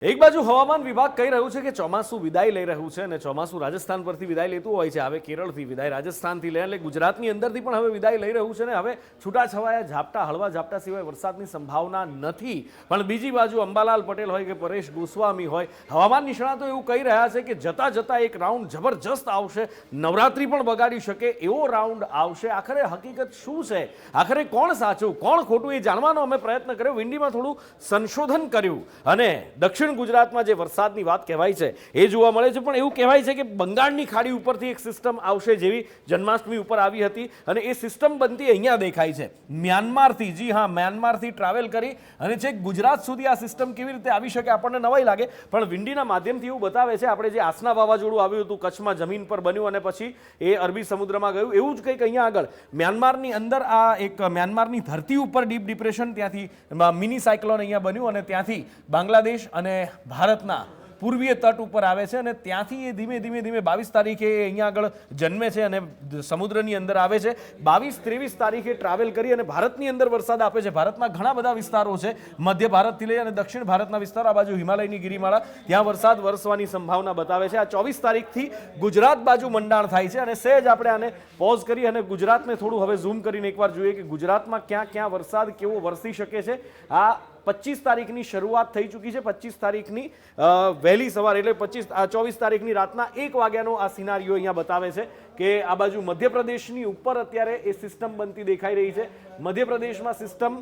એક બાજુ હવામાન વિભાગ કહી રહ્યું છે કે ચોમાસું વિદાય લઈ રહ્યું છે અને ચોમાસું રાજસ્થાન પરથી વિદાય લેતું હોય છે. હવે કેરળથી વિદાય, રાજસ્થાનથી લે એટલે ગુજરાતની અંદરથી પણ હવે વિદાય લઈ રહ્યું છે ને હવે છૂટાછવાયા ઝાપટા, હળવા ઝાપટા સિવાય વરસાદની સંભાવના નથી. પણ બીજી બાજુ અંબાલાલ પટેલ હોય કે પરેશ ગોસ્વામી હોય, હવામાન નિષ્ણાતો એવું કહી રહ્યા છે કે જતા જતા એક રાઉન્ડ જબરજસ્ત આવશે, નવરાત્રી પણ બગાડી શકે એવો રાઉન્ડ આવશે. આખરે હકીકત શું છે, આખરે કોણ સાચું કોણ ખોટું એ જાણવાનો અમે પ્રયત્ન કર્યો. વિંડીમાં થોડું સંશોધન કર્યું અને દક્ષિણ ગુજરાતમાં જે વરસાદની વાત કહેવાય છે એ જોવા મળે છે. પણ એવું કહેવાય છે કે બંગાળની ખાડી ઉપરથી એક સિસ્ટમ આવશે જેવી જન્માષ્ટમી ઉપર આવી હતી અને એ સિસ્ટમ બનતી અહીંયા દેખાય છે મ્યાનમારથી. જી હા, મ્યાનમારથી ટ્રાવેલ કરી અને છેક ગુજરાત સુધી આ સિસ્ટમ કેવી રીતે આવી શકે આપણને નવાઈ લાગે, પણ વિંડીના માધ્યમથી એવું બતાવે છે. આપણે જે આસના વાવાઝોડું આવ્યું હતું કચ્છમાં જમીન પર બન્યું અને પછી એ અરબી સમુદ્રમાં ગયું, એવું જ કંઈક અહીંયા આગળ મ્યાનમારની અંદર આ એક મ્યાનમારની ધરતી ઉપર ડીપ ડિપ્રેશન, ત્યાંથી મિની સાયક્લોન અહીંયા બન્યું અને ત્યાંથી બાંગ્લાદેશ અને ભારતના પૂર્વીય તટ ઉપર આવે છે અને ત્યાંથી એ ધીમે ધીમે 22 તારીખે અહીંયા આગળ જન્મે છે અને સમુદ્રની અંદર આવે છે. 22-23 તારીખે ટ્રાવેલ કરી અને ભારતની અંદર વરસાદ આપે છે. ભારતમાં ઘણા બધા વિસ્તારો છે, મધ્ય ભારતથી લઈ અને દક્ષિણ ભારતના વિસ્તારો, આ બાજુ હિમાલયની ગિરિમાળા, ત્યાં વરસાદ વરસવાની સંભાવના બતાવે છે. આ 24 તારીખથી ગુજરાત બાજુ મંડાણ થાય છે અને સહેજ આપણે આને પોઝ કરી અને ગુજરાતને થોડું હવે ઝૂમ કરીને એકવાર જોઈએ કે ગુજરાતમાં ક્યાં ક્યાં વરસાદ કેવો વરસી શકે છે. આ 25 તારીખની શરૂઆત થઈ ચૂકી છે. 25 તારીખની વહેલી સવાર એટલે 24 તારીખની રાતના 1 વાગ્યાનો આ સિનારીઓ અહીંયા બતાવે છે કે આ બાજુ મધ્યપ્રદેશની ઉપર અત્યારે એ સિસ્ટમ બનતી દેખાઈ રહી છે. મધ્યપ્રદેશમાં સિસ્ટમ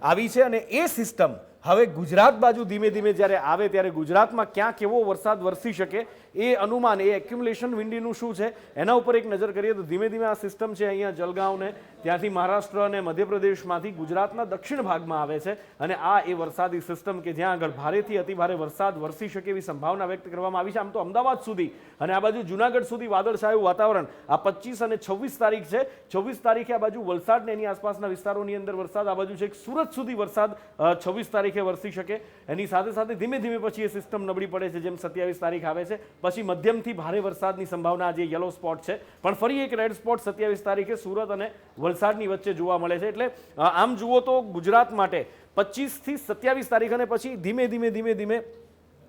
આવી છે અને એ સિસ્ટમ હવે ગુજરાત બાજુ ધીમે ધીમે જ્યારે આવે ત્યારે ગુજરાતમાં ક્યાં કેવો વરસાદ વરસી શકે એ અનુમાન, એ એક્યુમ્યુલેશન વિંડીનું શું છે એના ઉપર એક નજર કરીએ તો ધીમે ધીમે આ સિસ્ટમ છે અહીંયા જલગાંવને ત્યાંથી મહારાષ્ટ્ર અને મધ્યપ્રદેશમાંથી ગુજરાતના દક્ષિણ ભાગમાં આવે છે અને આ એ વરસાદી સિસ્ટમ કે જ્યાં આગળ ભારેથી અતિભારે વરસાદ વરસી શકે એવી સંભાવના વ્યક્ત કરવામાં આવી છે. આમ તો અમદાવાદ સુધી અને આ બાજુ જુનાગઢ સુધી વાદળછાયું વાતાવરણ આ 25 અને 26 તારીખ છે. 26 તારીખે આ બાજુ વલસાડ ને એની આસપાસના વિસ્તારોની અંદર વરસાદ, આ બાજુ છે સુરત સુધી વરસાદ 26 તારીખે વરસી શકે. એની સાથે સાથે ધીમે ધીમે પછી એ સિસ્ટમ નબળી પડે છે જેમ 27 તારીખ આવે છે. પછી મધ્યમથી ભારે વરસાદની સંભાવના જે યલો સ્પોટ છે, પણ ફરી એક રેડ સ્પોટ 27 તારીખે સુરત અને વલસાડની વચ્ચે જોવા મળે છે. એટલે આમ જુઓ તો ગુજરાત માટે 25 થી 27 તારીખ અને પછી ધીમે ધીમે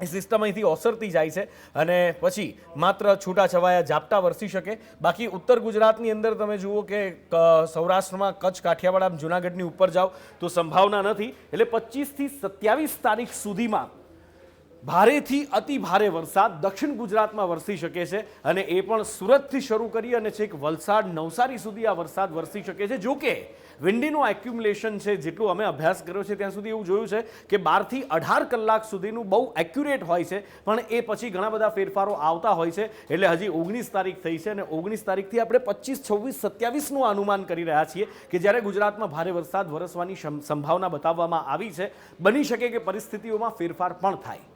એ સિસ્ટમ અહીંથી ઓસરતી જાય છે અને પછી માત્ર છૂટાછવાયા ઝાપટા વરસી શકે. બાકી ઉત્તર ગુજરાતની અંદર તમે જુઓ કે સૌરાષ્ટ્રમાં કચ્છ, કાઠિયાવાડ, જુનાગઢની ઉપર જાઓ તો સંભાવના નથી. એટલે 25 થી 27 તારીખ સુધીમાં ભારેથી અતિ ભારે વરસાદ દક્ષિણ ગુજરાતમાં વરસી શકે છે અને એ પણ સુરતથી શરૂ કરી અને છેક વલસાડ, નવસારી સુધી આ વરસાદ વરસી શકે છે. જો કે વિન્ડીનું એક્યુમ્યુલેશન છે, જેટલું અમે અભ્યાસ કર્યો છે ત્યાં સુધી એવું જોયું છે કે 12 થી 18 કલાક સુધીનું બહુ એક્યુરેટ હોય છે, પણ એ પછી ઘણા બધા ફેરફારો આવતા હોય છે. એટલે હજી 19 તારીખ થઈ છે અને 19 તારીખથી આપણે 25, 26, 27નું અનુમાન કરી રહ્યા છીએ કે જ્યારે ગુજરાતમાં ભારે વરસાદ વરસવાની સંભાવના બતાવવામાં આવી છે. બની શકે કે પરિસ્થિતિઓમાં ફેરફાર પણ થાય.